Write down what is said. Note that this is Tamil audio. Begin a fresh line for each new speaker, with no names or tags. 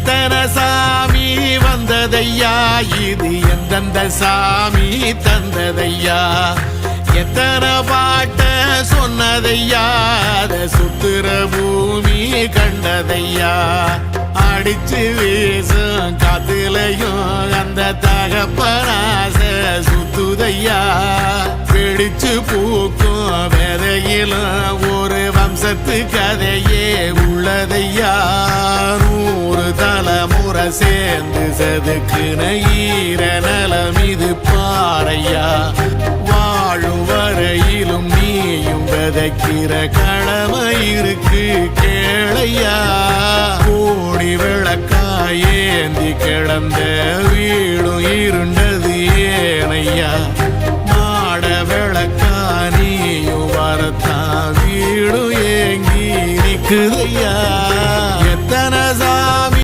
எத்தனை சாமி வந்ததையா, இது எந்தெந்த சாமி தந்ததையா, எத்தனை பாட்ட சொன்னதையா, அத சுத்துற பூமி கண்டதையா, அடிச்சு வீசும் காத்துலையும் அந்த தகப்பனாச சுத்துதையா, பிடிச்சு பூக்கும் விதையிலும் ஒரு வம்சத்து கதையே உள்ளதையா, 100 தலைமுறை சேர்ந்து செதுக்குன ஈர நலம் இது பாறையா, வாழும் வரையிலும் நீயும் விதைக்கிற கடமை இருக்கு கேளையா, கோடி விளக்காயேந்தி கிடந்த வீடும் இருண்டது ஏனையா, மாட விளக்கா நீயும் வரத்தான் வீடும் ஏங்கி நிக்குதையா.